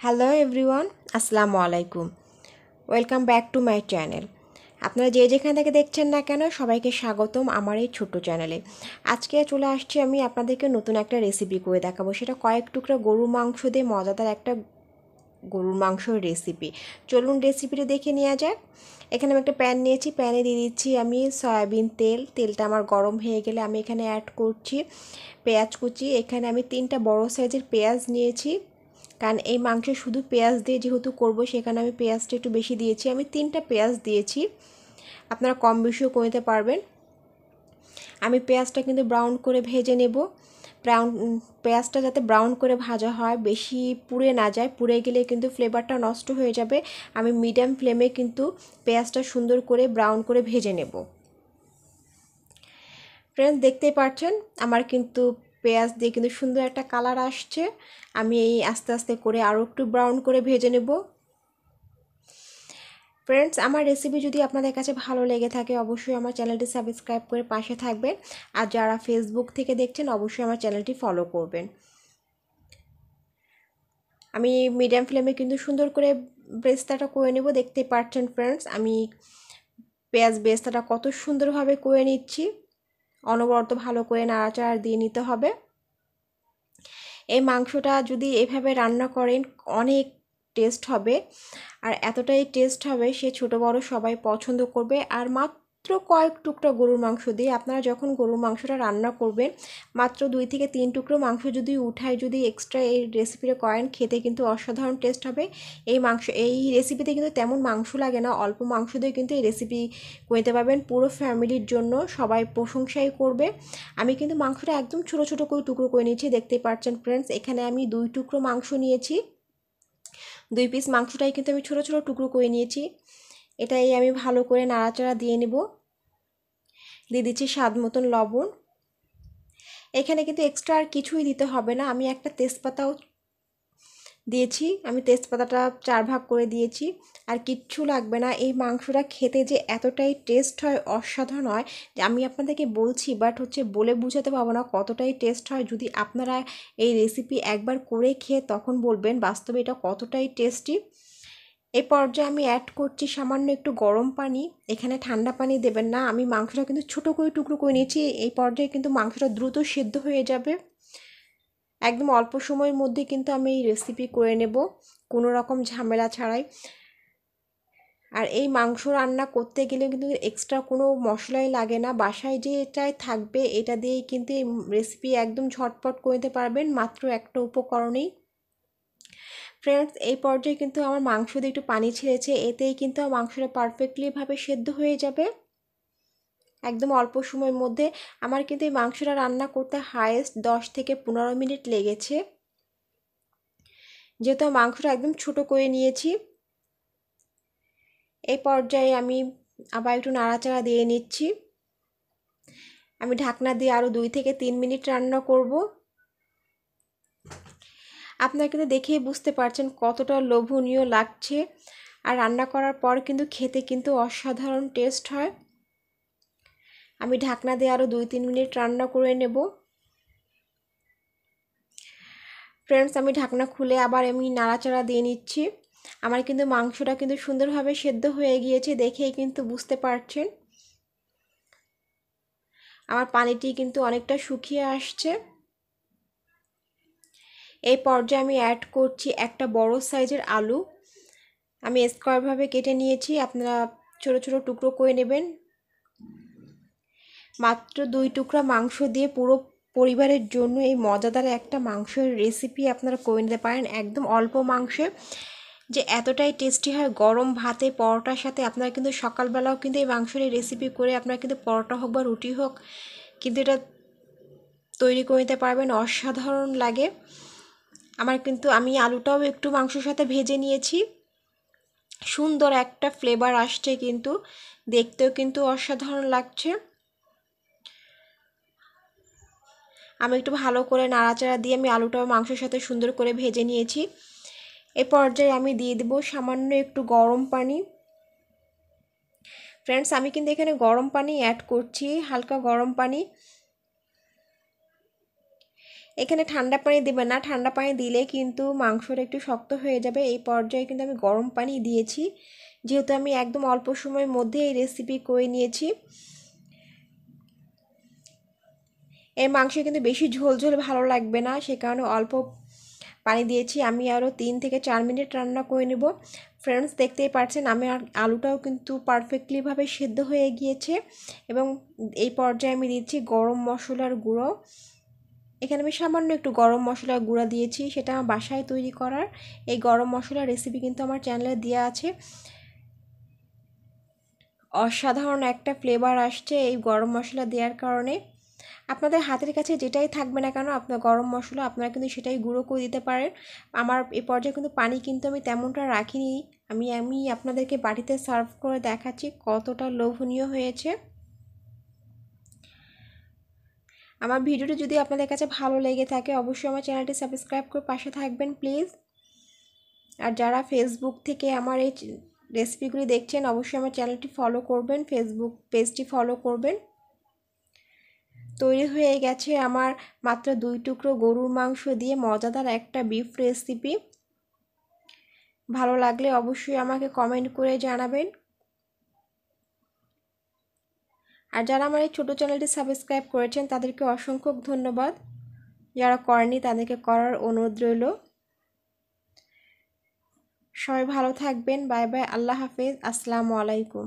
Hello everyone, আসসালামু আলাইকুম। Welcome back to my channel. আপনারা যে যেখান থেকে দেখছেন না কেন সবাইকে স্বাগতম আমার এই ছোট্ট চ্যানেলে। আজকে চলে আসছি আমি আপনাদেরকে নতুন একটা রেসিপি করে দেখাবো। সেটা কয়েক টুকরা গরুর মাংস দিয়ে মজাদার একটা গরুর মাংসর রেসিপি। চলুন রেসিপিটা দেখে নেওয়া যাক। এখানে আমি একটা প্যান নিয়েছি, প্যানে দিয়ে দিচ্ছি আমি সয়াবিন তেল। তেলটা আমার গরম হয়ে গেলে আমি এখানে অ্যাড করছি পেঁয়াজ কুচি। এখানে আমি 3টা বড় সাইজের পেঁয়াজ নিয়েছি, কারণ এই মাংস শুধু পেঁয়াজ দিয়ে যেহেতু করব সেখানে আমি পেঁয়াজটা একটু বেশি দিয়েছি। আমি 3টা পেঁয়াজ দিয়েছি, আপনারা কম বেশিও করে নিতে পারবেন। আমি পেঁয়াজটা কিন্তু ব্রাউন করে ভেজে নেব। পেঁয়াজটা যাতে ব্রাউন করে ভাজা হয়, বেশি পুড়ে না যায়, পুড়ে গেলে কিন্তু ফ্লেভারটা নষ্ট হয়ে যাবে। আমি মিডিয়াম ফ্লেমে কিন্তু পেঁয়াজটা সুন্দর করে ব্রাউন করে ভেজে নেব। ফ্রেন্ডস, দেখতেই পাচ্ছেন আমার কিন্তু পেঁয়াজ দিয়ে কিন্তু সুন্দর একটা কালার আসছে। আমি এই আস্তে আস্তে করে আরও একটু ব্রাউন করে ভেজে নেব। ফ্রেন্ডস, আমার রেসিপি যদি আপনাদের কাছে ভালো লেগে থাকে অবশ্যই আমার চ্যানেলটি সাবস্ক্রাইব করে পাশে থাকবেন। আর যারা ফেসবুক থেকে দেখছেন অবশ্যই আমার চ্যানেলটি ফলো করবেন। আমি মিডিয়াম ফ্লেমে কিন্তু সুন্দর করে বেরেস্তাটা করে নেব। দেখতেই পাচ্ছেন ফ্রেন্ডস, আমি পেঁয়াজ বেরেস্তাটা কত সুন্দরভাবে করে নিচ্ছি। অনবরত ভালো করে নাড়াচাড়া দিয়ে নিতে হবে। এই মাংসটা যদি এভাবে রান্না করেন অনেক টেস্ট হবে, আর এতটাই টেস্ট হবে সে ছোট বড় সবাই পছন্দ করবে। আর মাত্র কয়েক টুকরা গরুর মাংস দিয়ে আপনারা যখন গরুর মাংসটা রান্না করবেন, মাত্র 2 থেকে 3 টুকরো মাংস যদি উঠায় যদি এক্সট্রা এই রেসিপিটা করেন, খেতে কিন্তু অসাধারণ টেস্ট হবে। এই রেসিপিতে কিন্তু তেমন মাংস লাগে না, অল্প মাংস দিয়ে কিন্তু এই রেসিপি করতে পারবেন। পুরো ফ্যামিলির জন্য সবাই প্রশংসাই করবে। আমি কিন্তু মাংসটা একদম ছোট ছোট করে টুকরো করে নিয়েছি, দেখতেই পাচ্ছেন ফ্রেন্ডস। এখানে আমি 2 টুকরো মাংস নিয়েছি, 2 পিস মাংসটাই কিন্তু আমি ছোট ছোট টুকরো করে নিয়েছি। এটাই আমি ভালো করে নাড়াচাড়া দিয়ে নেব। দিয়ে দিচ্ছি স্বাদ মতন লবণ। এখানে কিন্তু এক্সট্রা আর কিছুই দিতে হবে না। আমি একটা তেজপাতাও দিয়েছি, আমি তেজপাতাটা 4 ভাগ করে দিয়েছি। আর কিচ্ছু লাগবে না। এই মাংসটা খেতে যে এতটাই টেস্ট হয়, অসাধারণ হয়, যে আমি আপনাদেরকে বলছি বাট বলে বোঝাতে পারবো না কতটাই টেস্ট হয়। যদি আপনারা এই রেসিপি একবার করে খেয়ে তখন বলবেন বাস্তবে এটা কতটাই টেস্টি। এই পর্যায়ে আমি অ্যাড করছি সামান্য একটু গরম পানি। এখানে ঠান্ডা পানি দেবেন না। আমি মাংসটা কিন্তু ছোট করে টুকরো করে নিয়েছি। এই পর্যায়ে কিন্তু মাংসটা দ্রুত সেদ্ধ হয়ে যাবে। একদম অল্প সময়ের মধ্যে কিন্তু আমি এই রেসিপি করে নেব, কোনো রকম ঝামেলা ছাড়াই। আর এই মাংস রান্না করতে গেলে কিন্তু এক্সট্রা কোনো মশলাই লাগে না। বাসায় যে এটাই থাকবে এটা দিয়েই কিন্তু এই রেসিপি একদম ঝটপট করে নিতে পারবেন মাত্র একটা উপকরণেই। ফ্রেন্ডস, এই পর্যায়ে কিন্তু আমার মাংস দিয়ে একটু পানি ছেড়েছে, এতেই কিন্তু আমার মাংসটা পারফেক্টলিভাবে সেদ্ধ হয়ে যাবে একদম অল্প সময়ের মধ্যে। আমার কিন্তু এই মাংসটা রান্না করতে হাইয়েস্ট 10 থেকে 15 মিনিট লেগেছে, যেহেতু মাংসটা একদম ছোট করে নিয়েছি। এই পর্যায়ে আমি আবার একটু নাড়াচাড়া দিয়ে নিচ্ছি। আমি ঢাকনা দিয়ে আরও 2 থেকে 3 মিনিট রান্না করব। আপনারা কিন্তু দেখেই বুঝতে পারছেন কতটা লোভনীয় লাগছে। আর রান্না করার পর কিন্তু খেতে কিন্তু অসাধারণ টেস্ট হয়। আমি ঢাকনা দিয়ে আরও 2-3 মিনিট রান্না করে নেব। ফ্রেন্ডস, আমি ঢাকনা খুলে আবার আমি নাড়াচাড়া দিয়ে নিচ্ছি। আমার কিন্তু মাংসটা কিন্তু সুন্দরভাবে সেদ্ধ হয়ে গিয়েছে, দেখেই কিন্তু বুঝতে পারছেন। আমার পানিটি কিন্তু অনেকটা শুকিয়ে আসছে। এই পর্যায়ে আমি অ্যাড করছি একটা বড় সাইজের আলু। আমি স্কোয়ারভাবে কেটে নিয়েছি, আপনারা ছোট ছোট টুকরো করে নেবেন। মাত্র 2 টুকরা মাংস দিয়ে পুরো পরিবারের জন্য এই মজাদার একটা মাংসের রেসিপি আপনারা করে নিতে পারেন একদম অল্প মাংসে, যে এতটাই টেস্টি হয়। গরম ভাতে পরোটার সাথে আপনারা কিন্তু সকালবেলাও কিন্তু এই মাংসের রেসিপি করে আপনারা কিন্তু পরোটা হোক বা রুটি হোক কিন্তু এটা তৈরি করে নিতে পারবেন, অসাধারণ লাগে। আমি আলুটাও একটু মাংসের সাথে ভেজে নিয়েছি। সুন্দর একটা ফ্লেভার আসছে, কিন্তু দেখতেও কিন্তু অসাধারণ লাগছে। আমি একটু ভালো করে নাড়াচাড়া দিয়ে আমি আলুটাও মাংসের সাথে সুন্দর করে ভেজে নিয়েছি। এ পর্যায়ে আমি দিয়ে দেব সামান্য একটু গরম পানি। ফ্রেন্ডস, আমি কিন্তু এখানে গরম পানি অ্যাড করছি, হালকা গরম পানি। এখানে ঠান্ডা পানি দেবেন না, ঠান্ডা পানি দিলে কিন্তু মাংসটা একটু শক্ত হয়ে যাবে। এই পর্যায়ে কিন্তু আমি গরম পানি দিয়েছি, যেহেতু আমি একদম অল্প সময়ের মধ্যে এই রেসিপি করে নিয়েছি। এর মাংস কিন্তু বেশি ঝোল ঝোল ভালো লাগবে না, সে কারণে অল্প পানি দিয়েছি। আমি আরও 3 থেকে 4 মিনিট রান্না করে নেব। ফ্রেন্ডস, দেখতেই পাচ্ছেন আমার আলুটাও কিন্তু পারফেক্টলিভাবে সেদ্ধ হয়ে গিয়েছে। এবং এই পর্যায়ে আমি দিচ্ছি গরম মশলার গুঁড়ো। এখানে আমি সামান্য একটু গরম মশলার গুঁড়া দিয়েছি, সেটা আমার বাসায় তৈরি করার। এই গরম মশলার রেসিপি কিন্তু আমার চ্যানেলে দেওয়া আছে। অসাধারণ একটা ফ্লেভার আসছে এই গরম মশলা দেওয়ার কারণে। আপনাদের হাতের কাছে যেটাই থাকবে না কেন, আপনার গরম মশলা আপনারা কিন্তু সেটাই গুঁড়ো করে দিতে পারেন। আমার এই পর্যায়ে কিন্তু পানি কিন্তু আমি তেমনটা রাখিনি। আমি আপনাদেরকে বাড়িতে সার্ভ করে দেখাচ্ছি কতটা লোভনীয় হয়েছে। আমার ভিডিওটি যদি আপনাদের কাছে ভালো লেগে থাকে, অবশ্যই আমার চ্যানেলটি সাবস্ক্রাইব করে পাশে থাকবেন প্লিজ। আর যারা ফেসবুক থেকে আমার এই রেসিপিগুলি দেখছেন, অবশ্যই আমার চ্যানেলটি ফলো করবেন, ফেসবুক পেজটি ফলো করবেন। তৈরি হয়ে গেছে আমার মাত্র 2 টুকরো গরুর মাংস দিয়ে মজাদার একটা বিফ রেসিপি। ভালো লাগলে অবশ্যই আমাকে কমেন্ট করে জানাবেন। আর যারা আমার এই ছোটো চ্যানেলটি সাবস্ক্রাইব করেছেন তাদেরকে অসংখ্য ধন্যবাদ। যারা করেনি তাদেরকে করার অনুরোধ রইল। সবাই ভালো থাকবেন। Bye bye. আল্লাহ হাফেজ। আসসালামু আলাইকুম।